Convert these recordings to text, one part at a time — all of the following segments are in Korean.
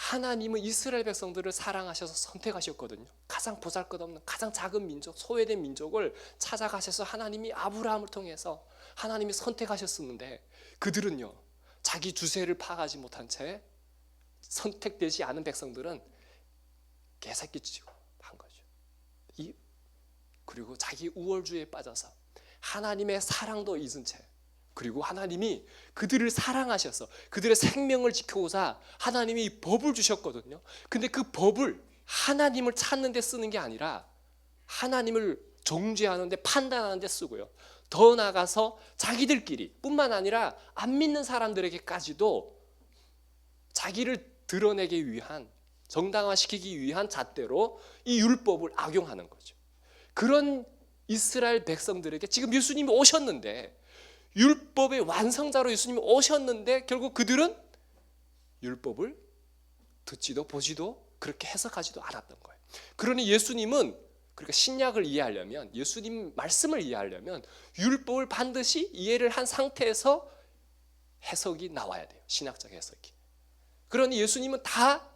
하나님은 이스라엘 백성들을 사랑하셔서 선택하셨거든요. 가장 보잘것없는 가장 작은 민족, 소외된 민족을 찾아가셔서 하나님이 아브라함을 통해서 하나님이 선택하셨었는데, 그들은요 자기 주세를 파악하지 못한 채 선택되지 않은 백성들은 개새끼치고 한 거죠. 그리고 자기 우월주의에 빠져서 하나님의 사랑도 잊은 채, 그리고 하나님이 그들을 사랑하셔서 그들의 생명을 지키고자 하나님이 법을 주셨거든요. 근데 그 법을 하나님을 찾는 데 쓰는 게 아니라 하나님을 정죄하는 데, 판단하는 데 쓰고요. 더 나아가서 자기들끼리 뿐만 아니라 안 믿는 사람들에게까지도 자기를 드러내기 위한, 정당화시키기 위한 잣대로 이 율법을 악용하는 거죠. 그런 이스라엘 백성들에게 지금 예수님이 오셨는데, 율법의 완성자로 예수님이 오셨는데 결국 그들은 율법을 듣지도 보지도 그렇게 해석하지도 않았던 거예요. 그러니 예수님은, 그러니까 신약을 이해하려면, 예수님 말씀을 이해하려면 율법을 반드시 이해를 한 상태에서 해석이 나와야 돼요. 신학적 해석이. 그러니 예수님은 다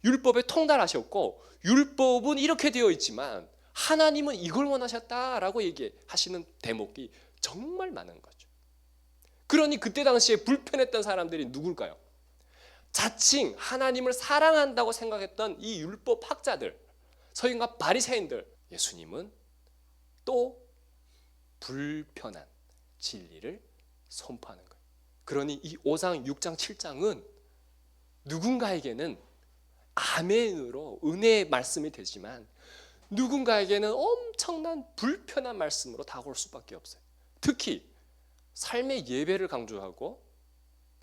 율법에 통달하셨고, 율법은 이렇게 되어 있지만 하나님은 이걸 원하셨다라고 얘기하시는 대목이 정말 많은 거죠. 그러니 그때 당시에 불편했던 사람들이 누굴까요? 자칭 하나님을 사랑한다고 생각했던 이 율법 학자들, 서기관과 바리새인들. 예수님은 또 불편한 진리를 선포하는 거예요. 그러니 이 5장, 6장, 7장은 누군가에게는 아멘으로 은혜의 말씀이 되지만 누군가에게는 엄청난 불편한 말씀으로 다가올 수밖에 없어요. 특히 삶의 예배를 강조하고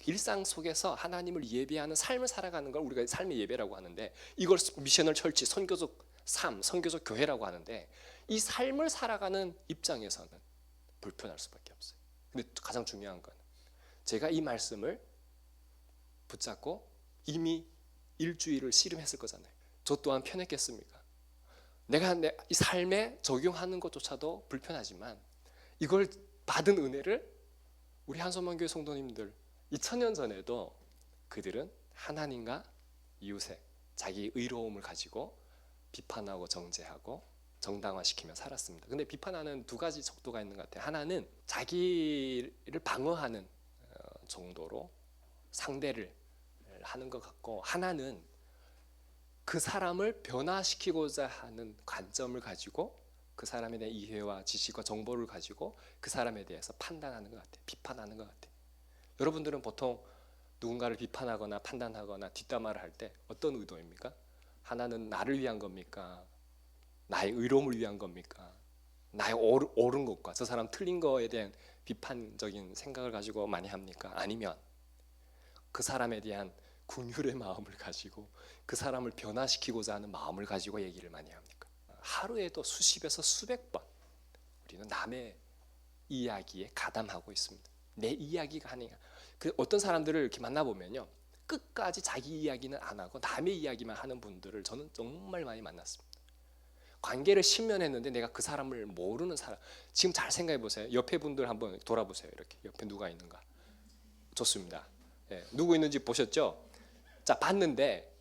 일상 속에서 하나님을 예배하는 삶을 살아가는 걸 우리가 삶의 예배라고 하는데, 이걸 미셔널 철치, 선교적 삶, 선교적 교회라고 하는데, 이 삶을 살아가는 입장에서는 불편할 수밖에 없어요. 근데 가장 중요한 건, 제가 이 말씀을 붙잡고 이미 일주일을 씨름했을 거잖아요. 저 또한 편했겠습니까? 내가 이 삶에 적용하는 것조차도 불편하지만 이걸 받은 은혜를 우리 한손만교회 성도님들 2000년 전에도 그들은 하나님과 이웃에 자기 의로움을 가지고 비판하고 정죄하고 정당화시키며 살았습니다. 근데 비판하는 두 가지 척도가 있는 것 같아요. 하나는 자기를 방어하는 정도로 상대를 하는 것 같고, 하나는 그 사람을 변화시키고자 하는 관점을 가지고 그 사람에 대한 이해와 지식과 정보를 가지고 그 사람에 대해서 판단하는 것 같아요. 비판하는 것 같아요. 여러분들은 보통 누군가를 비판하거나 판단하거나 뒷담화를 할 때 어떤 의도입니까? 하나는 나를 위한 겁니까? 나의 의로움을 위한 겁니까? 나의 옳은 것과 저 사람 틀린 거에 대한 비판적인 생각을 가지고 많이 합니까? 아니면 그 사람에 대한 긍휼의 마음을 가지고 그 사람을 변화시키고자 하는 마음을 가지고 얘기를 많이 합니까? 하루에도 수십에서 수백 번 우리는 남의 이야기에 가담하고 있습니다. 내 이야기가 아니야. 어떤 사람들을 이렇게 만나보면요, 끝까지 자기 이야기는 안 하고 남의 이야기만 하는 분들을 저는 정말 많이 만났습니다. 관계를 10년 했는데 내가 그 사람을 모르는 사람. 지금 잘 생각해 보세요. 옆에 분들 한번 돌아보세요. 이렇게 옆에 누가 있는가. 좋습니다. 누구 있는지 보셨죠? 자, 봤는데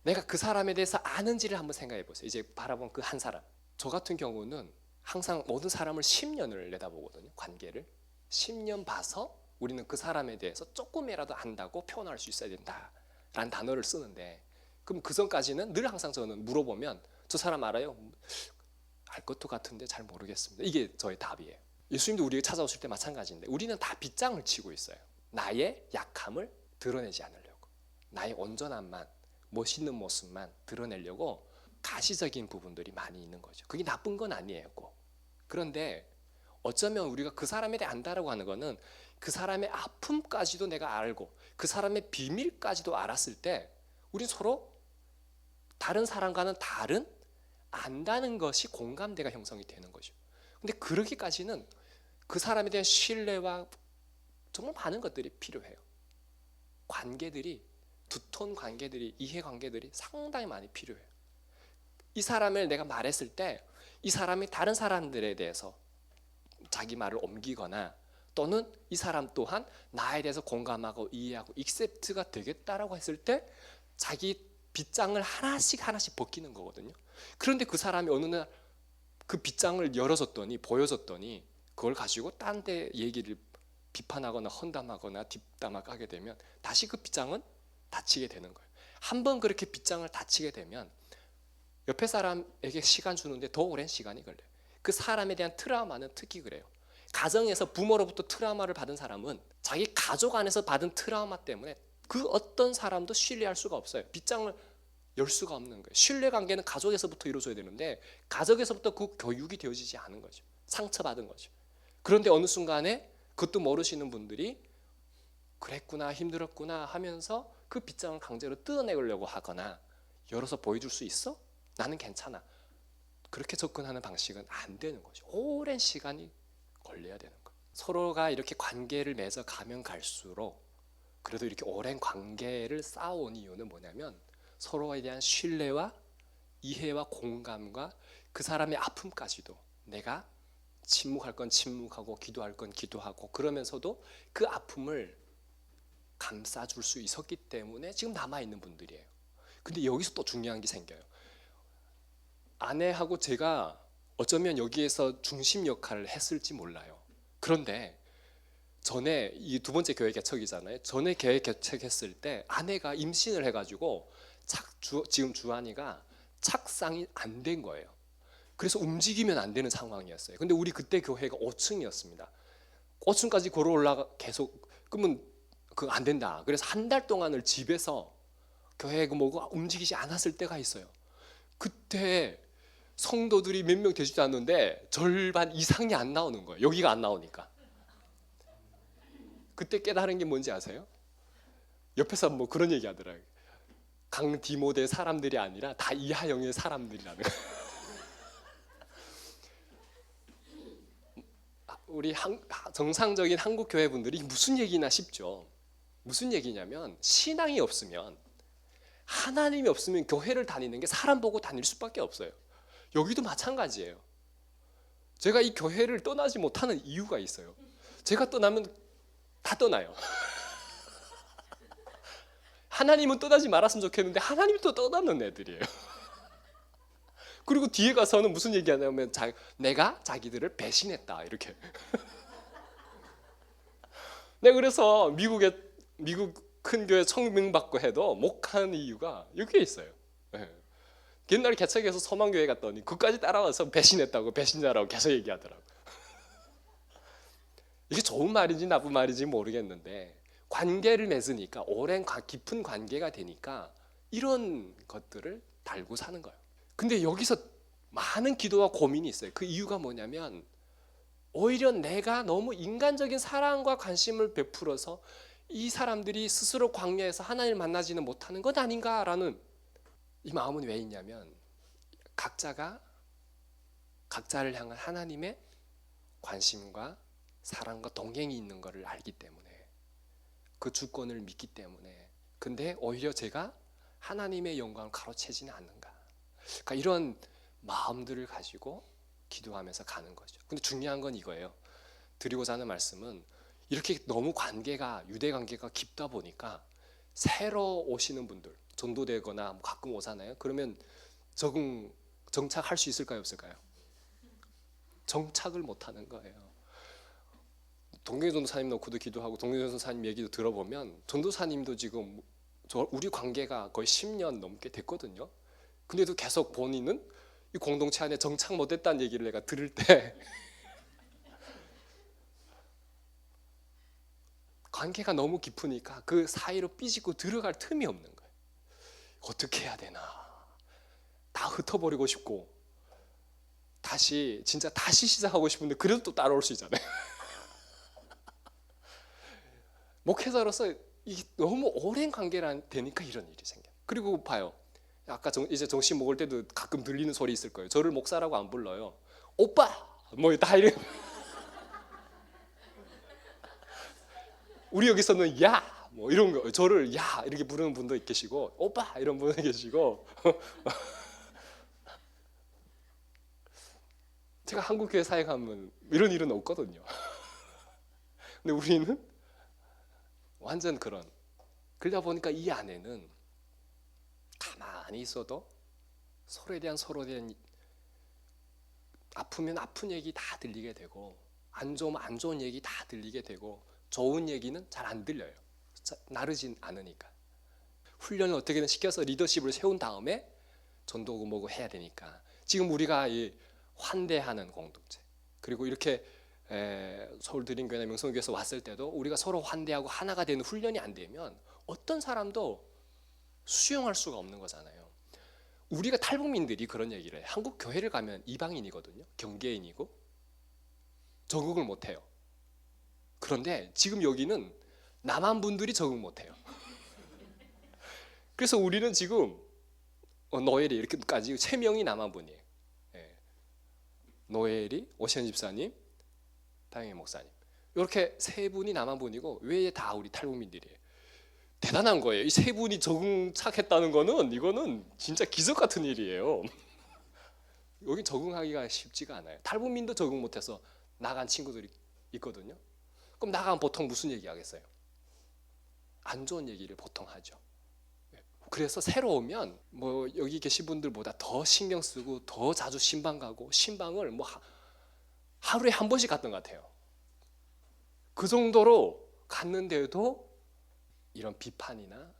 내가 그 사람에 대해서 아는지를 한번 생각해 보세요. 이제 바라본 그 한 사람. 저 같은 경우는 항상 모든 사람을 10년을 내다보거든요. 관계를 10년 봐서 우리는 그 사람에 대해서 조금이라도 안다고 표현할 수 있어야 된다라는 단어를 쓰는데, 그럼 그 전까지는 늘 항상 저는 물어보면 저 사람 알아요? 알 것도 같은데 잘 모르겠습니다. 이게 저의 답이에요. 예수님도 우리에게 찾아오실 때 마찬가지인데, 우리는 다 빗장을 치고 있어요. 나의 약함을 드러내지 않으려고, 나의 온전함만, 멋있는 모습만 드러내려고 가시적인 부분들이 많이 있는 거죠. 그게 나쁜 건 아니에요, 꼭. 그런데 어쩌면 우리가 그 사람에 대해 안다라고 하는 거는 그 사람의 아픔까지도 내가 알고 그 사람의 비밀까지도 알았을 때 우리 서로 다른 사람과는 다른 안다는 것이 공감대가 형성이 되는 거죠. 근데 그러기까지는 그 사람에 대한 신뢰와 정말 많은 것들이 필요해요. 관계들이, 두터운 관계들이, 이해 관계들이 상당히 많이 필요해요. 이 사람을 내가 말했을 때 이 사람이 다른 사람들에 대해서 자기 말을 옮기거나, 또는 이 사람 또한 나에 대해서 공감하고 이해하고 익셉트가 되겠다라고 했을 때 자기 빗장을 하나씩 하나씩 벗기는 거거든요. 그런데 그 사람이 어느 날 그 빗장을 열어줬더니, 보여줬더니 그걸 가지고 딴 데 얘기를 비판하거나 헌담하거나 뒷담화하게 되면 다시 그 빗장은 닫히게 되는 거예요. 한번 그렇게 빗장을 닫히게 되면 옆에 사람에게 시간 주는데 더 오랜 시간이 걸려요. 그 사람에 대한 트라우마는 특히 그래요. 가정에서 부모로부터 트라우마를 받은 사람은 자기 가족 안에서 받은 트라우마 때문에 그 어떤 사람도 신뢰할 수가 없어요. 빗장을 열 수가 없는 거예요. 신뢰관계는 가족에서부터 이루어져야 되는데 가족에서부터 그 교육이 되어지지 않은 거죠. 상처받은 거죠. 그런데 어느 순간에 그것도 모르시는 분들이 그랬구나, 힘들었구나 하면서 그 빗장을 강제로 뜯어내려고 하거나 열어서 보여줄 수 있어? 나는 괜찮아. 그렇게 접근하는 방식은 안 되는 거죠. 오랜 시간이 걸려야 되는 거예요. 서로가 이렇게 관계를 맺어 가면 갈수록 그래도 이렇게 오랜 관계를 쌓아온 이유는 뭐냐면 서로에 대한 신뢰와 이해와 공감과 그 사람의 아픔까지도 내가 침묵할 건 침묵하고 기도할 건 기도하고 그러면서도 그 아픔을 감싸줄 수 있었기 때문에 지금 남아있는 분들이에요. 근데 여기서 또 중요한 게 생겨요. 아내하고 제가 어쩌면 여기에서 중심 역할을 했을지 몰라요. 그런데 전에 이 두 번째 교회 개척이잖아요. 전에 교회 개척했을 때 아내가 임신을 해가지고 지금 주한이가 착상이 안 된 거예요. 그래서 움직이면 안 되는 상황이었어요. 근데 우리 그때 교회가 5층이었습니다. 5층까지 걸어 올라가 계속 그러면 그 안 된다. 그래서 한 달 동안을 집에서 교회 뭐가 움직이지 않았을 때가 있어요. 그때 성도들이 몇 명 되지도 않는데 절반 이상이 안 나오는 거예요. 여기가 안 나오니까. 그때 깨달은 게 뭔지 아세요? 옆에서 뭐 그런 얘기 하더라고요. 강디모데 사람들이 아니라 다 이하영의 사람들이라는 거예요. 우리 정상적인 한국 교회 분들이 무슨 얘기나 싶죠. 무슨 얘기냐면 신앙이 없으면 하나님이 없으면 교회를 다니는 게 사람 보고 다닐 수밖에 없어요. 여기도 마찬가지예요. 제가 이 교회를 떠나지 못하는 이유가 있어요. 제가 떠나면 다 떠나요. 하나님은 떠나지 말았으면 좋겠는데 하나님이 또 떠나는 애들이에요. 그리고 뒤에 가서는 무슨 얘기하냐면 내가 자기들을 배신했다 이렇게. 네, 그래서 미국 큰 교회 청명받고 해도 못 가는 이유가 여기에 있어요. 네. 옛날에 개척해서 서망교회 갔더니 그까지 따라와서 배신했다고 배신자라고 계속 얘기하더라고요. 이게 좋은 말인지 나쁜 말인지 모르겠는데 관계를 맺으니까 오랜 깊은 관계가 되니까 이런 것들을 달고 사는 거예요. 근데 여기서 많은 기도와 고민이 있어요. 그 이유가 뭐냐면 오히려 내가 너무 인간적인 사랑과 관심을 베풀어서 이 사람들이 스스로 광야에서 하나님을 만나지는 못하는 것 아닌가라는 이 마음은 왜 있냐면 각자가 각자를 향한 하나님의 관심과 사랑과 동행이 있는 것을 알기 때문에 그 주권을 믿기 때문에 근데 오히려 제가 하나님의 영광을 가로채지는 않는가. 그러니까 이런 마음들을 가지고 기도하면서 가는 거죠. 근데 중요한 건 이거예요. 드리고자 하는 말씀은 이렇게 너무 유대 관계가 깊다 보니까 새로 오시는 분들 전도되거나 가끔 오잖아요. 그러면 정착할 수 있을까요, 없을까요? 정착을 못하는 거예요. 동경의 전도사님 놓고도 기도하고 동경의 전도사님 얘기도 들어보면 전도사님도 지금 우리 관계가 거의 10년 넘게 됐거든요. 근데도 계속 본인은 이 공동체 안에 정착 못했다는 얘기를 내가 들을 때 관계가 너무 깊으니까 그 사이로 삐지고 들어갈 틈이 없는 거예요. 어떻게 해야 되나. 다 흩어버리고 싶고 다시 시작하고 싶은데 그래도 또 따라올 수 있잖아요. 목회자로서 이게 너무 오랜 관계가 되니까 이런 일이 생겨요. 그리고 봐요. 아까 이제 정신 먹을 때도 가끔 들리는 소리 있을 거예요. 저를 목사라고 안 불러요. 오빠! 뭐 다 이래. 우리 여기서는 야! 뭐 이런 거. 저를 야! 이렇게 부르는 분도 계시고 오빠! 이런 분도 계시고 제가 한국 교회 사역하면 이런 일은 없거든요. 근데 우리는 완전 그러다 보니까 이 안에는 많이 있어도 서로에 대한 아프면 아픈 얘기 다 들리게 되고, 안 좋으면 안 좋은 얘기 다 들리게 되고, 좋은 얘기는 잘 안 들려요. 나르진 않으니까. 훈련을 어떻게든 시켜서 리더십을 세운 다음에 전도고 뭐고 해야 되니까. 지금 우리가 이 환대하는 공동체, 그리고 이렇게 서울드림교회나 명성교회에서 왔을 때도 우리가 서로 환대하고 하나가 되는 훈련이 안 되면 어떤 사람도 수용할 수가 없는 거잖아요. 우리가 탈북민들이 그런 얘기를 해요. 한국 교회를 가면 이방인이거든요. 경계인이고 적응을 못해요. 그런데 지금 여기는 남한 분들이 적응 못해요. 그래서 우리는 지금 노엘이 이렇게까지 3명이 남한 분이에요. 노엘이, 오시안 집사님, 다영애 목사님, 이렇게 3분이 남한 분이고 외에 다 우리 탈북민들이에요. 대단한 거예요. 이 3분이 적응착했다는 거는, 이거는 진짜 기적 같은 일이에요. 여기 적응하기가 쉽지가 않아요. 탈북민도 적응 못해서 나간 친구들이 있거든요. 그럼 나가면 보통 무슨 얘기 하겠어요? 안 좋은 얘기를 보통 하죠. 그래서 새로 오면 뭐 여기 계신 분들보다 더 신경 쓰고 더 자주 신방 가고, 신방을 뭐 하루에 한 번씩 갔던 것 같아요. 그 정도로 갔는데도 이런 비판이나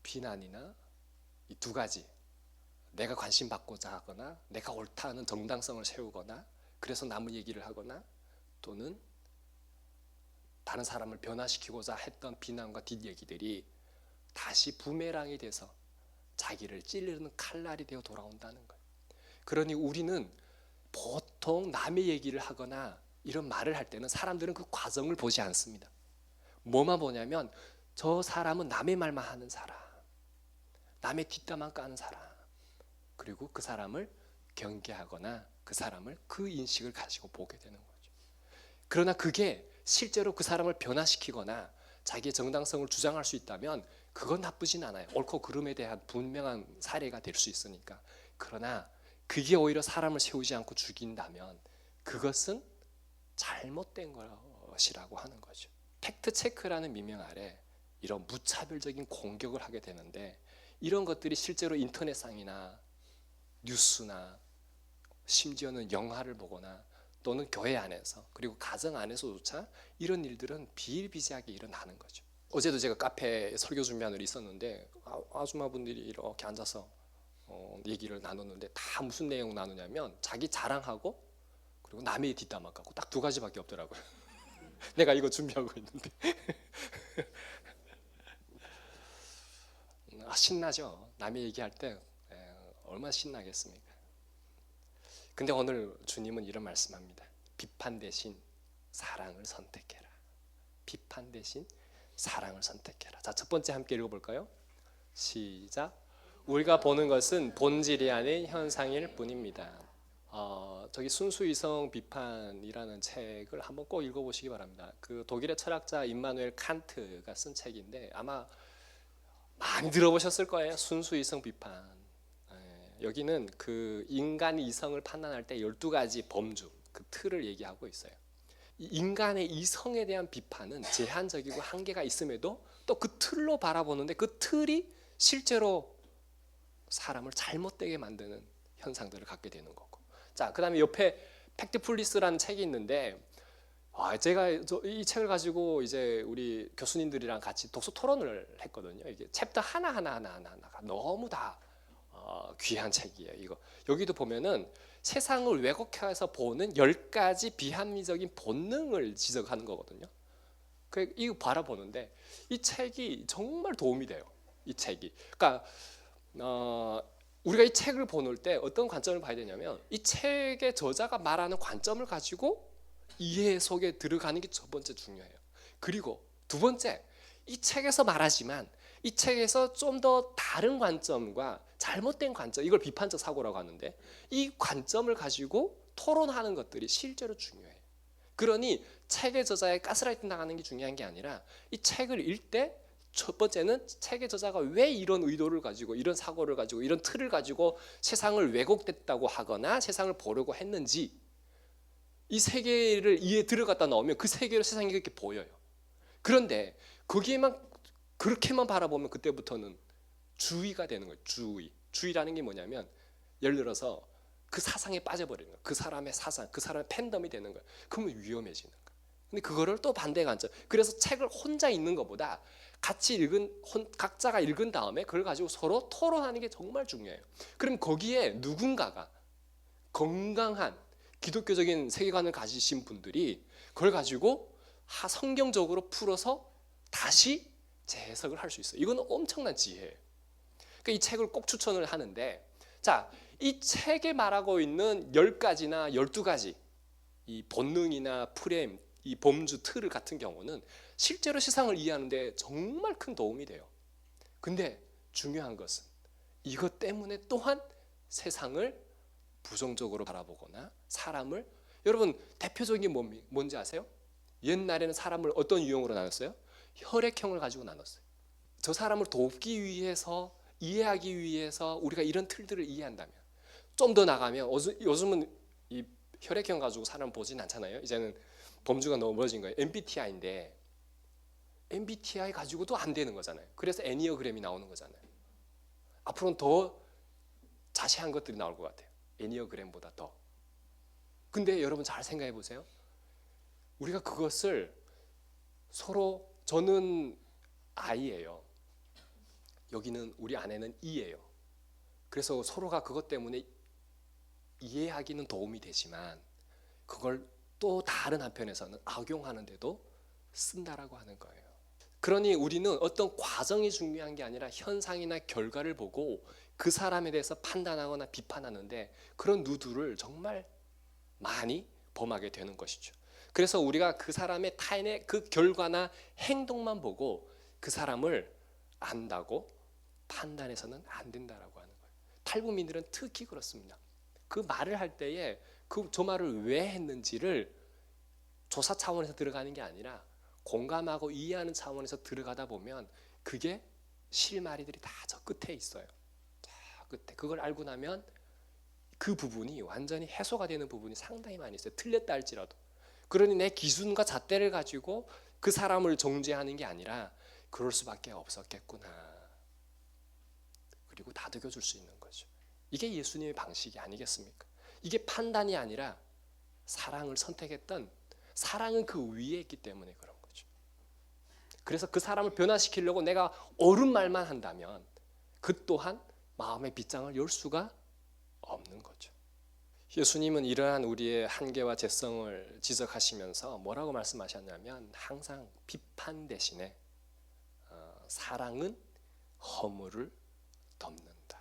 비난이나 이 2가지, 내가 관심 받고자 하거나 내가 옳다는 정당성을 세우거나 그래서 남의 얘기를 하거나, 또는 다른 사람을 변화시키고자 했던 비난과 뒷얘기들이 다시 부메랑이 돼서 자기를 찌르는 칼날이 되어 돌아온다는 거예요. 그러니 우리는 보통 남의 얘기를 하거나 이런 말을 할 때는 사람들은 그 과정을 보지 않습니다. 뭐만 보냐면 저 사람은 남의 말만 하는 사람, 남의 뒷담화 까는 사람, 그리고 그 사람을 경계하거나 그 사람을 그 인식을 가지고 보게 되는 거죠. 그러나 그게 실제로 그 사람을 변화시키거나 자기의 정당성을 주장할 수 있다면 그건 나쁘진 않아요. 옳고 그름에 대한 분명한 사례가 될 수 있으니까. 그러나 그게 오히려 사람을 세우지 않고 죽인다면 그것은 잘못된 것이라고 하는 거죠. 팩트 체크라는 미명 아래 이런 무차별적인 공격을 하게 되는데, 이런 것들이 실제로 인터넷상이나 뉴스나 심지어는 영화를 보거나 또는 교회 안에서, 그리고 가정 안에서조차 이런 일들은 비일비재하게 일어나는 거죠. 어제도 제가 카페에 설교 준비하는 일이 있었는데 아줌마분들이 이렇게 앉아서 얘기를 나눴는데, 다 무슨 내용 나누냐면 자기 자랑하고 그리고 남의 뒷담화 까고, 딱 2가지밖에 없더라고요. 내가 이거 준비하고 있는데 신나죠. 남의 얘기할 때 얼마나 신나겠습니까? 근데 오늘 주님은 이런 말씀합니다. 비판 대신 사랑을 선택해라. 비판 대신 사랑을 선택해라. 자, 첫 번째 함께 읽어볼까요? 시작. 우리가 보는 것은 본질이 아닌 현상일 뿐입니다. 저기 순수이성 비판이라는 책을 한번 꼭 읽어보시기 바랍니다. 그 독일의 철학자 임마누엘 칸트가 쓴 책인데 아마 많이 들어보셨을 거예요. 순수이성 비판. 여기는 그 인간의 이성을 판단할 때 12가지 범주, 그 틀을 얘기하고 있어요. 인간의 이성에 대한 비판은 제한적이고 한계가 있음에도 또 그 틀로 바라보는데 그 틀이 실제로 사람을 잘못되게 만드는 현상들을 갖게 되는 거고. 자, 그 다음에 옆에 팩트풀리스라는 책이 있는데, 제가 이 책을 가지고 이제 우리 교수님들이랑 같이 독서 토론을 했거든요. 이게 챕터 하나가 너무 다 귀한 책이에요. 이거 여기도 보면은 세상을 왜곡해서 보는 10가지 비합리적인 본능을 지적하는 거거든요. 이거 바라보는데 이 책이 정말 도움이 돼요. 이 책이. 그러니까 우리가 이 책을 보는 때 어떤 관점을 봐야 되냐면, 이 책의 저자가 말하는 관점을 가지고 이해 속에 들어가는 게 첫 번째 중요해요. 그리고 두 번째, 이 책에서 말하지만 이 책에서 좀 더 다른 관점과 잘못된 관점, 이걸 비판적 사고라고 하는데, 이 관점을 가지고 토론하는 것들이 실제로 중요해요. 그러니 책의 저자의 가스라이팅 당하는 게 중요한 게 아니라, 이 책을 읽을 때 첫 번째는 책의 저자가 왜 이런 의도를 가지고, 이런 사고를 가지고, 이런 틀을 가지고 세상을 왜곡됐다고 하거나 세상을 보려고 했는지, 이 세계를 이해 들어갔다 나오면 그 세계로 세상이 그렇게 보여요. 그런데 거기에만 그렇게만 바라보면 그때부터는 주의가 되는 거예요. 주의라는 게 뭐냐면 예를 들어서 그 사상에 빠져버리는 거예요. 그 사람의 사상, 그 사람의 팬덤이 되는 거예요. 그러면 위험해지는 거예요. 근데 그거를 또 반대 관점. 그래서 책을 혼자 읽는 것보다 같이 각자가 읽은 다음에 그걸 가지고 서로 토론하는 게 정말 중요해요. 그럼 거기에 누군가가 건강한 기독교적인 세계관을 가지신 분들이 그걸 가지고 성경적으로 풀어서 다시 재해석을 할 수 있어요. 이건 엄청난 지혜예요. 그러니까 이 책을 꼭 추천을 하는데, 자, 이 책에 말하고 있는 10가지나 12가지 이 본능이나 프레임, 이 범주 틀 같은 경우는 실제로 세상을 이해하는데 정말 큰 도움이 돼요. 근데 중요한 것은 이것 때문에 또한 세상을 부정적으로 바라보거나 사람을, 여러분 대표적인 게 뭔지 아세요? 옛날에는 사람을 어떤 유형으로 나눴어요? 혈액형을 가지고 나눴어요. 저 사람을 돕기 위해서, 이해하기 위해서 우리가 이런 틀들을 이해한다면, 좀 더 나가면 요즘은 이 혈액형 가지고 사람 보진 않잖아요. 이제는 범주가 너무 멀어진 거예요. MBTI인데 MBTI 가지고도 안 되는 거잖아요. 그래서 애니어그램이 나오는 거잖아요. 앞으로는 더 자세한 것들이 나올 것 같아요. 애니어그램보다 더. 근데 여러분 잘 생각해 보세요. 우리가 그것을 서로, 저는 I예요. 여기는 우리 아내는 E예요. 그래서 서로가 그것 때문에 이해하기는 도움이 되지만 그걸 또 다른 한편에서는 악용하는데도 쓴다라고 하는 거예요. 그러니 우리는 어떤 과정이 중요한 게 아니라 현상이나 결과를 보고 그 사람에 대해서 판단하거나 비판하는데 그런 누드를 정말 많이 범하게 되는 것이죠. 그래서 우리가 그 사람의 타인의 그 결과나 행동만 보고 그 사람을 안다고 판단해서는 안 된다라고 하는 거예요. 탈북민들은 특히 그렇습니다. 그 말을 할 때에 저 말을 왜 했는지를 조사 차원에서 들어가는 게 아니라 공감하고 이해하는 차원에서 들어가다 보면 그게 실마리들이 다 저 끝에 있어요. 저 끝에. 그걸 알고 나면 그 부분이 완전히 해소가 되는 부분이 상당히 많이 있어요. 틀렸다 할지라도. 그러니 내 기준과 잣대를 가지고 그 사람을 정죄하는 게 아니라 그럴 수밖에 없었겠구나. 그리고 다독여 줄 수 있는 거죠. 이게 예수님의 방식이 아니겠습니까? 이게 판단이 아니라 사랑을 선택했던, 사랑은 그 위에 있기 때문에 그런 거죠. 그래서 그 사람을 변화시키려고 내가 옳은 말만 한다면 그 또한 마음의 빗장을 열 수가 없는 거죠. 예수님은 이러한 우리의 한계와 죄성을 지적하시면서 뭐라고 말씀하셨냐면 항상 비판 대신에 사랑은 허물을 덮는다.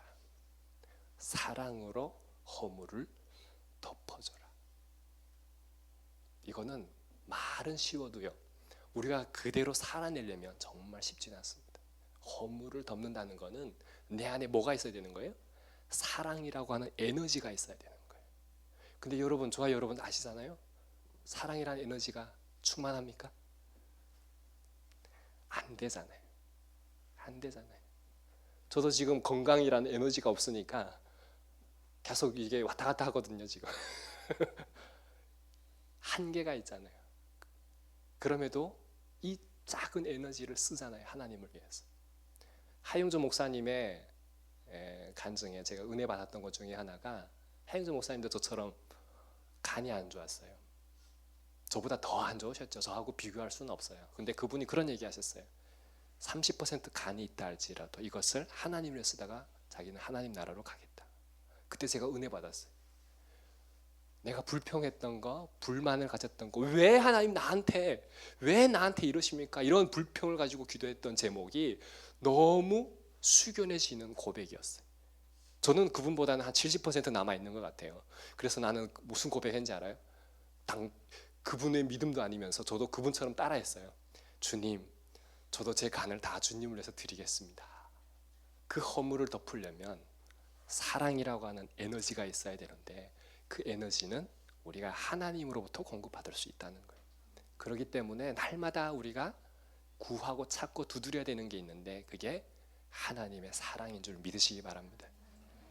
사랑으로 허물을 덮어줘라. 이거는 말은 쉬워도요, 우리가 그대로 살아내려면 정말 쉽지는 않습니다. 허물을 덮는다는 거는 내 안에 뭐가 있어야 되는 거예요? 사랑이라고 하는 에너지가 있어야 되는 거예요. 근데 여러분, 저와 여러분 아시잖아요? 사랑이라는 에너지가 충만합니까? 안 되잖아요. 안 되잖아요. 저도 지금 건강이라는 에너지가 없으니까 계속 이게 왔다 갔다 하거든요, 지금. 한계가 있잖아요. 그럼에도 이 작은 에너지를 쓰잖아요, 하나님을 위해서. 하용조 목사님의 간증에 제가 은혜 받았던 것 중에 하나가, 하용조 목사님도 저처럼 간이 안 좋았어요. 저보다 더 안 좋으셨죠. 저하고 비교할 수는 없어요. 근데 그분이 그런 얘기 하셨어요. 30% 간이 있다 할지라도 이것을 하나님을 쓰다가 자기는 하나님 나라로 가겠다. 그때 제가 은혜 받았어요. 내가 불평했던 거, 불만을 가졌던 거, 왜 하나님 왜 나한테 이러십니까? 이런 불평을 가지고 기도했던 제목이 너무 숙연해지는 고백이었어요. 저는 그분보다는 한 70% 남아있는 것 같아요. 그래서 나는 무슨 고백했는지 알아요? 그분의 믿음도 아니면서 저도 그분처럼 따라했어요. 주님, 저도 제 간을 다 주님을 위해서 드리겠습니다. 그 허물을 덮으려면 사랑이라고 하는 에너지가 있어야 되는데 그 에너지는 우리가 하나님으로부터 공급받을 수 있다는 거예요. 그렇기 때문에 날마다 우리가 구하고 찾고 두드려야 되는 게 있는데 그게 하나님의 사랑인 줄 믿으시기 바랍니다.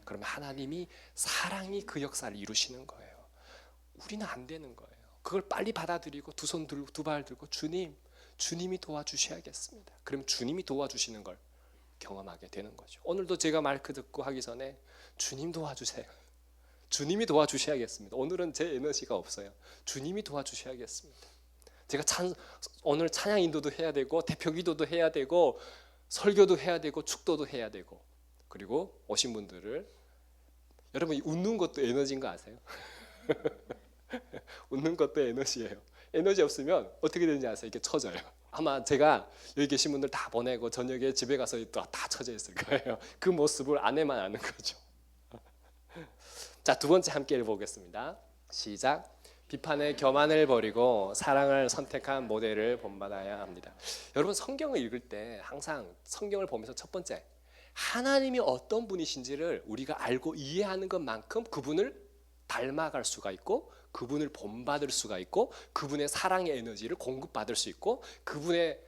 그러면 하나님이 사랑이 그 역사를 이루시는 거예요. 우리는 안 되는 거예요. 그걸 빨리 받아들이고 두 손 들고 두 발 들고 주님이 도와주셔야겠습니다. 그럼 주님이 도와주시는 걸 경험하게 되는 거죠. 오늘도 제가 마이크 듣고 하기 전에 주님 도와주세요. 주님이 도와주셔야겠습니다. 오늘은 제 에너지가 없어요. 주님이 도와주셔야겠습니다. 제가 오늘 찬양 인도도 해야 되고 대표 기도도 해야 되고 설교도 해야 되고 축도도 해야 되고, 그리고 오신 분들을, 여러분 웃는 것도 에너지인 거 아세요? 웃는 것도 에너지예요. 에너지 없으면 어떻게 되는지 아세요? 이렇게 처져요. 아마 제가 여기 계신 분들 다 보내고 저녁에 집에 가서 또 다 처져 있을 거예요. 그 모습을 아내만 아는 거죠. 자, 두 번째 함께 읽어보겠습니다. 시작. 비판의 교만을 버리고 사랑을 선택한 모델을 본받아야 합니다. 여러분, 성경을 읽을 때 항상 성경을 보면서 첫 번째, 하나님이 어떤 분이신지를 우리가 알고 이해하는 것만큼 그분을 닮아갈 수가 있고, 그분을 본받을 수가 있고, 그분의 사랑의 에너지를 공급받을 수 있고, 그분의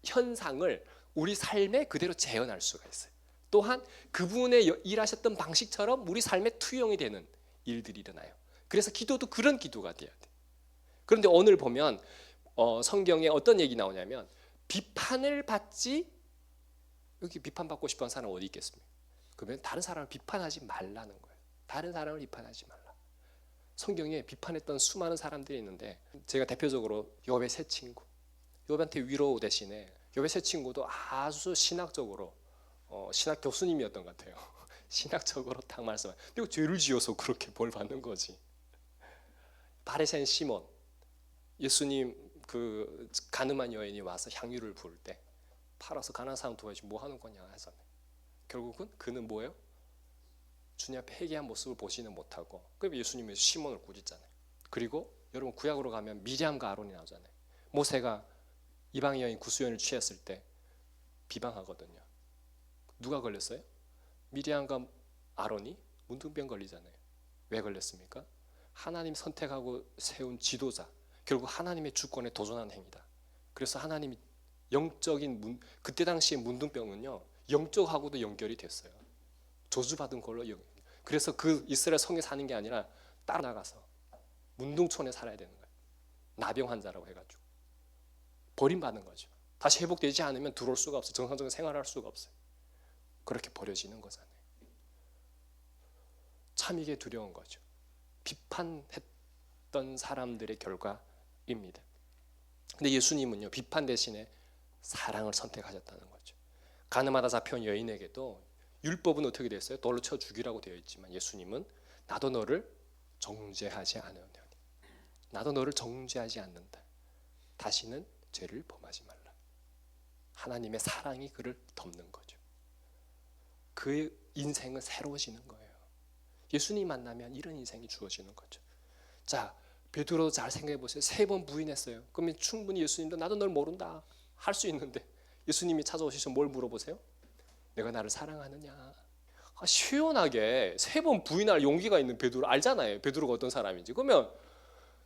현상을 우리 삶에 그대로 재현할 수가 있어요. 또한 그분의 일하셨던 방식처럼 우리 삶에 투영이 되는 일들이 일어나요. 그래서 기도도 그런 기도가 돼야 돼. 그런데 오늘 보면 성경에 어떤 얘기 나오냐면, 비판을 받지, 여기 비판받고 싶어하는 사람 어디 있겠습니까? 그러면 다른 사람을 비판하지 말라는 거예요. 다른 사람을 비판하지 말라. 성경에 비판했던 수많은 사람들이 있는데, 제가 대표적으로 욥의 세 친구, 욥한테 위로 대신에 욥의 세 친구도 아주 신학적으로 신학 교수님이었던 것 같아요. 신학적으로 딱 말씀해요. 내가 죄를 지어서 그렇게 벌 받는 거지. 바리새인 시몬, 예수님 그 가늠한 여인이 와서 향유를 부을 때 팔아서 가난한 사람 도와야지 뭐 하는 거냐 해서, 결국은 그는 뭐예요? 주님 앞에 회개한 모습을 보지는 못하고, 그래서 예수님이 시몬을 꾸짖잖아요. 그리고 여러분, 구약으로 가면 미리암과 아론이 나오잖아요. 모세가 이방 여인 구수연을 취했을 때 비방하거든요. 누가 걸렸어요? 미리암과 아론이 문둥병 걸리잖아요. 왜 걸렸습니까? 하나님 선택하고 세운 지도자, 결국 하나님의 주권에 도전하는 행위다. 그래서 하나님이 영적인 그때 당시에 문둥병은요, 영적하고도 연결이 됐어요. 저주받은 걸로. 그래서 그 이스라엘 성에 사는 게 아니라 따라 나가서 문둥촌에 살아야 되는 거예요. 나병 환자라고 해가지고 버림받는 거죠. 다시 회복되지 않으면 들어올 수가 없어요. 정상적인 생활할 수가 없어요. 그렇게 버려지는 거잖아요. 참 이게 두려운 거죠. 비판했던 사람들의 결과입니다. 근데 예수님은요, 비판 대신에 사랑을 선택하셨다는 거죠. 가늠하다 잡혀온 여인에게도 율법은 어떻게 됐어요? 돌로 쳐 죽이라고 되어 있지만, 예수님은 나도 너를 정죄하지 않으려니, 나도 너를 정죄하지 않는다. 다시는 죄를 범하지 말라. 하나님의 사랑이 그를 덮는 거죠. 그의 인생은 새로워지는 거예요. 예수님 만나면 이런 인생이 주어지는 거죠. 자, 베드로도 잘 생각해 보세요. 3번 부인했어요. 그러면 충분히 예수님도 나도 널 모른다 할 수 있는데, 예수님이 찾아오셔서 뭘 물어보세요? 내가 나를 사랑하느냐? 시원하게 3번 부인할 용기가 있는 베드로 알잖아요. 베드로가 어떤 사람인지. 그러면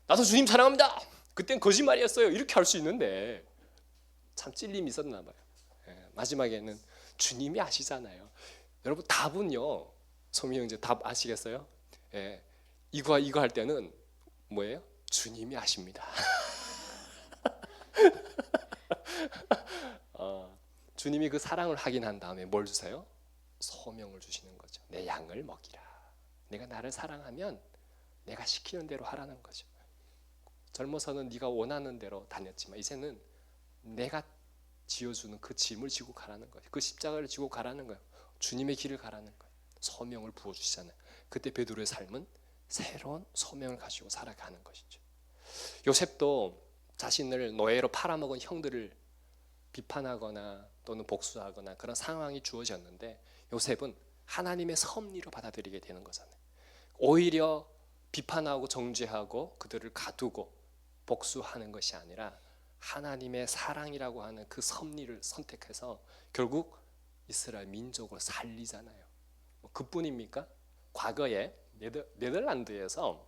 나도 주님 사랑합니다. 그땐 거짓말이었어요. 이렇게 할 수 있는데 참 찔림이 있었나 봐요. 마지막에는 주님이 아시잖아요. 여러분, 답은요, 소미 형제 답 아시겠어요? 이거 할 때는 뭐예요? 주님이 아십니다. 주님이 그 사랑을 확인한 다음에 뭘 주세요? 소명을 주시는 거죠. 내 양을 먹이라. 내가 나를 사랑하면 내가 시키는 대로 하라는 거죠. 젊어서는 네가 원하는 대로 다녔지만 이제는 내가 지어주는 그 짐을 지고 가라는 거예요. 그 십자가를 지고 가라는 거예요. 주님의 길을 가라는 거예요. 소명을 부어주시잖아요. 그때 베드로의 삶은 새로운 소명을 가지고 살아가는 것이죠. 요셉도 자신을 노예로 팔아먹은 형들을 비판하거나 또는 복수하거나 그런 상황이 주어졌는데, 요셉은 하나님의 섭리로 받아들이게 되는 거잖아요. 오히려 비판하고 정죄하고 그들을 가두고 복수하는 것이 아니라 하나님의 사랑이라고 하는 그 섭리를 선택해서 결국 이스라엘 민족을 살리잖아요. 그뿐입니까? 과거에 네덜란드에서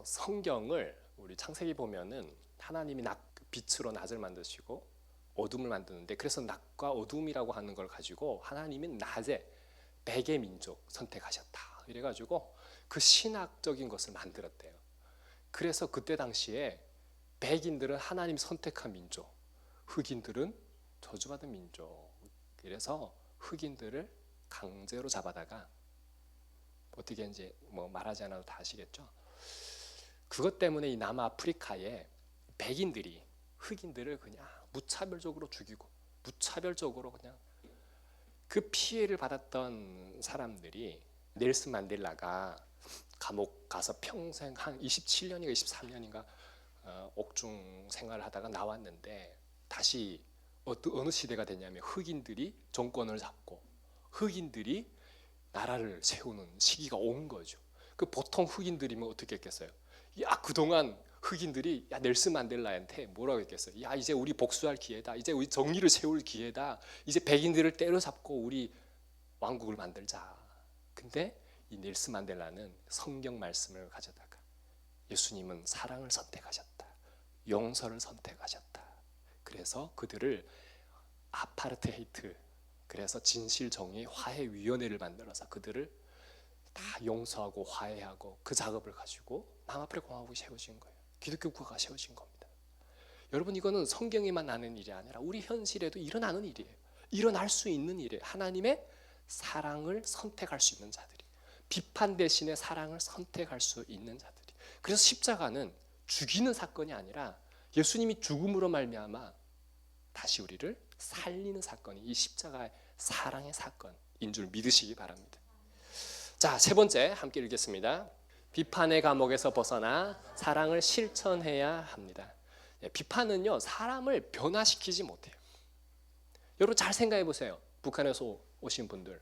성경을 우리 창세기 보면은 하나님이 빛으로 낮을 만드시고 어둠을 만드는데, 그래서 낮과 어둠이라고 하는 걸 가지고 하나님은 낮에 백의 민족 선택하셨다 이래가지고 그 신학적인 것을 만들었대요. 그래서 그때 당시에 백인들은 하나님 선택한 민족, 흑인들은 저주받은 민족. 그래서 흑인들을 강제로 잡아다가 어떻게 이제 뭐 말하지 않아도 다 아시겠죠. 그것 때문에 이 남아프리카에 백인들이 흑인들을 그냥 무차별적으로 죽이고 무차별적으로 그냥 그 피해를 받았던 사람들이 넬슨 만델라가 감옥 가서 평생 한 27년인가 23년인가 옥중 생활을 하다가 나왔는데 다시 어느 시대가 되냐면 흑인들이 정권을 잡고 흑인들이 나라를 세우는 시기가 온 거죠. 그 보통 흑인들이면 어떻게 했겠어요? 야, 그동안 흑인들이 야 넬슨 만델라한테 뭐라고 했겠어요? 야, 이제 우리 복수할 기회다. 이제 우리 정의를 세울 기회다. 이제 백인들을 때려잡고 우리 왕국을 만들자. 근데 이 넬슨 만델라는 성경 말씀을 가져다가 예수님은 사랑을 선택하셨다. 용서를 선택하셨다. 그래서 그들을 아파르테헤이트, 그래서 진실정의 화해위원회를 만들어서 그들을 다 용서하고 화해하고 그 작업을 가지고 남아프리카 공화국이 세워진 거예요. 기독교 국가가 세워진 겁니다. 여러분, 이거는 성경에만 나는 일이 아니라 우리 현실에도 일어나는 일이에요. 일어날 수 있는 일이에요. 하나님의 사랑을 선택할 수 있는 자들이, 비판 대신에 사랑을 선택할 수 있는 자들이. 그래서 십자가는 죽이는 사건이 아니라 예수님이 죽음으로 말미암아 다시 우리를 살리는 사건이 이 십자가의 사랑의 사건인 줄 믿으시기 바랍니다. 자, 세 번째 함께 읽겠습니다. 비판의 감옥에서 벗어나 사랑을 실천해야 합니다. 비판은요, 사람을 변화시키지 못해요. 여러분 잘 생각해 보세요. 북한에서 오신 분들,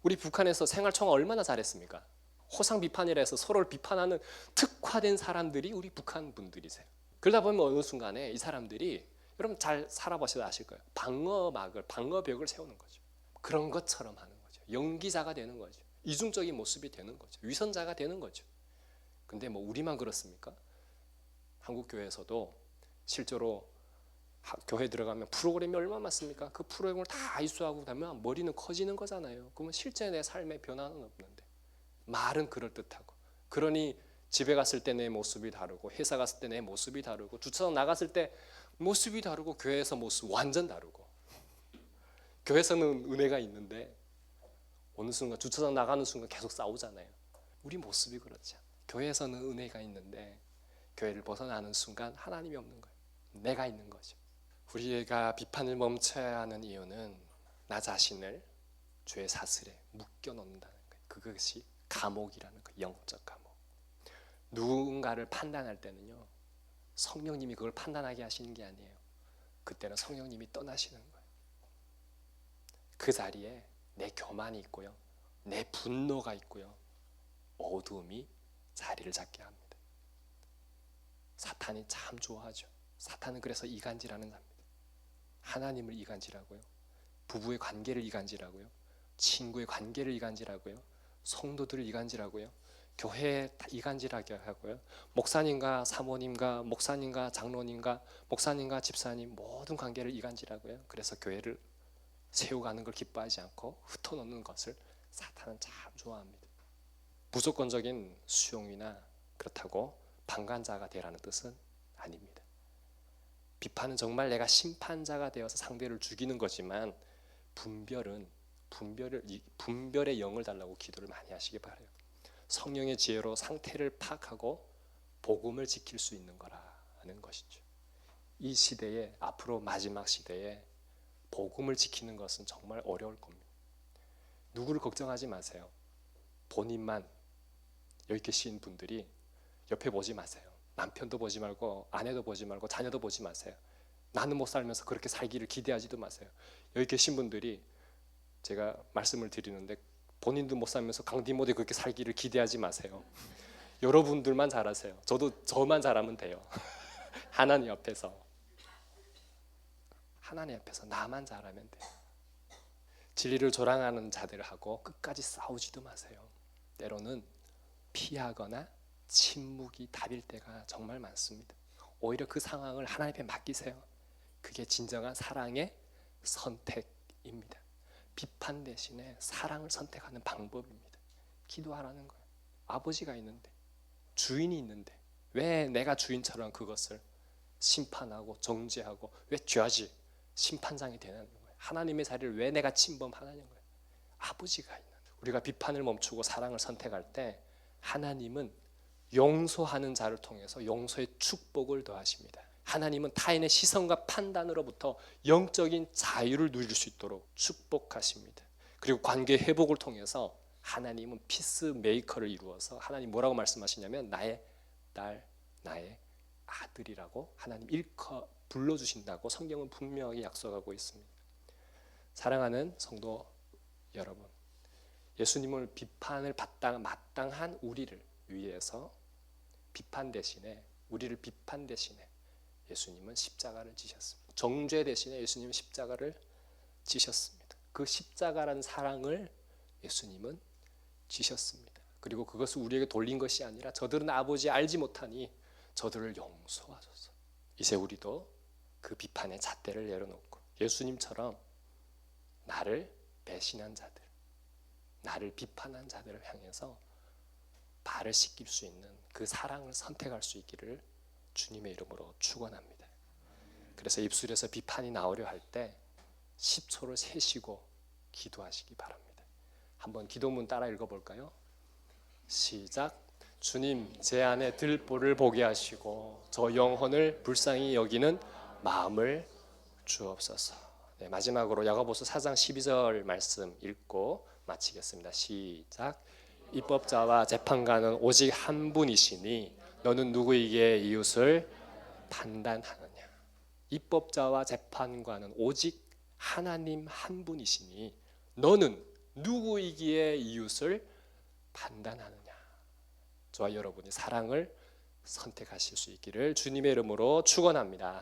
우리 북한에서 생활청화 얼마나 잘했습니까? 호상 비판이라 해서 서로를 비판하는 특화된 사람들이 우리 북한 분들이세요. 그러다 보면 어느 순간에 이 사람들이, 여러분 잘 살아보셔도 아실 거예요. 방어벽을 세우는 거죠. 그런 것처럼 하는 거죠. 연기자가 되는 거죠. 이중적인 모습이 되는 거죠. 위선자가 되는 거죠. 근데 뭐 우리만 그렇습니까? 한국 교회에서도 실제로 교회 들어가면 프로그램이 얼마나 많습니까? 그 프로그램을 다 이수하고 나면 머리는 커지는 거잖아요. 그러면 실제 내 삶에 변화는 없는데 말은 그럴듯하고, 그러니 집에 갔을 때 내 모습이 다르고, 회사 갔을 때 내 모습이 다르고, 주차장 나갔을 때 모습이 다르고, 교회에서 모습 완전 다르고. 교회에서는 은혜가 있는데 어느 순간 주차장 나가는 순간 계속 싸우잖아요. 우리 모습이 그렇지 않아요. 교회에서는 은혜가 있는데 교회를 벗어나는 순간 하나님이 없는 거예요. 내가 있는 거죠. 우리가 비판을 멈춰야 하는 이유는 나 자신을 죄의 사슬에 묶여놓는다는 거예요. 그것이 감옥이라는 거예요. 영적 감옥. 누군가를 판단할 때는요, 성령님이 그걸 판단하게 하시는 게 아니에요. 그때는 성령님이 떠나시는 거예요. 그 자리에 내 교만이 있고요, 내 분노가 있고요, 어두움이 자리를 잡게 합니다. 사탄이 참 좋아하죠. 사탄은 그래서 이간질하는 자입니다. 하나님을 이간질하고요, 부부의 관계를 이간질하고요, 친구의 관계를 이간질하고요, 성도들을 이간질하고요, 교회에 이간질하게 하고요, 목사님과 사모님과 목사님과 장로님과 목사님과 집사님 모든 관계를 이간질하고요. 그래서 교회를 세워가는 걸 기뻐하지 않고 흩어놓는 것을 사탄은 참 좋아합니다. 무조건적인 수용이나 그렇다고 방관자가 되라는 뜻은 아닙니다. 비판은 정말 내가 심판자가 되어서 상대를 죽이는 거지만, 분별의 영을 달라고 기도를 많이 하시기 바라요. 성령의 지혜로 상태를 파악하고 복음을 지킬 수 있는 거라는 것이죠. 이 시대에, 앞으로 마지막 시대에 복음을 지키는 것은 정말 어려울 겁니다. 누구를 걱정하지 마세요. 본인만. 여기 계신 분들이 옆에 보지 마세요. 남편도 보지 말고 아내도 보지 말고 자녀도 보지 마세요. 나는 못 살면서 그렇게 살기를 기대하지도 마세요. 여기 계신 분들이 제가 말씀을 드리는데 본인도 못 살면서 강디모데 그렇게 살기를 기대하지 마세요. 여러분들만 잘하세요. 저만 잘하면 돼요. 하나님 앞에서 나만 잘하면 돼요. 진리를 조랑하는 자들하고 끝까지 싸우지도 마세요. 때로는 피하거나 침묵이 답일 때가 정말 많습니다. 오히려 그 상황을 하나님 앞에 맡기세요. 그게 진정한 사랑의 선택입니다. 비판 대신에 사랑을 선택하는 방법입니다. 기도하라는 거예요. 아버지가 있는데, 주인이 있는데 왜 내가 주인처럼 그것을 심판하고 정죄하고, 왜 죄지? 심판장이 되는 거예요. 하나님의 자리를 왜 내가 침범하느냐는 거예요. 아버지가 있는. 우리가 비판을 멈추고 사랑을 선택할 때 하나님은 용서하는 자를 통해서 용서의 축복을 더하십니다. 하나님은 타인의 시선과 판단으로부터 영적인 자유를 누릴 수 있도록 축복하십니다. 그리고 관계 회복을 통해서 하나님은 피스메이커를 이루어서 하나님 뭐라고 말씀하시냐면 나의 딸, 나의 아들이라고 하나님 일컬 불러주신다고 성경은 분명히 약속하고 있습니다. 사랑하는 성도 여러분, 예수님을 비판을 마땅한 우리를 위해서 비판 대신에 우리를 비판 대신에 예수님은 십자가를 지셨습니다. 정죄 대신에 예수님은 십자가를 지셨습니다. 그 십자가라는 사랑을 예수님은 지셨습니다. 그리고 그것을 우리에게 돌린 것이 아니라 저들은 아버지 알지 못하니 저들을 용서하소서. 이제 우리도 그 비판의 잣대를 내려놓고 예수님처럼 나를 배신한 자들, 나를 비판한 자들을 향해서 발을 씻길 수 있는 그 사랑을 선택할 수 있기를 주님의 이름으로 축원합니다. 그래서 입술에서 비판이 나오려 할 때 10초를 세시고 기도하시기 바랍니다. 한번 기도문 따라 읽어볼까요? 시작. 주님, 제 안에 들보를 보게 하시고 저 영혼을 불쌍히 여기는 마음을 주옵소서. 네, 마지막으로 야고보서 4장 12절 말씀 읽고 마치겠습니다. 시작. 입법자와 재판관은 오직 한 분이시니 너는 누구에게 이웃을 판단하느냐. 입법자와 재판관은 오직 하나님 한 분이시니 너는 누구이기에 이웃을 판단하느냐. 저와 여러분이 사랑을 선택하실 수 있기를 주님의 이름으로 축원합니다.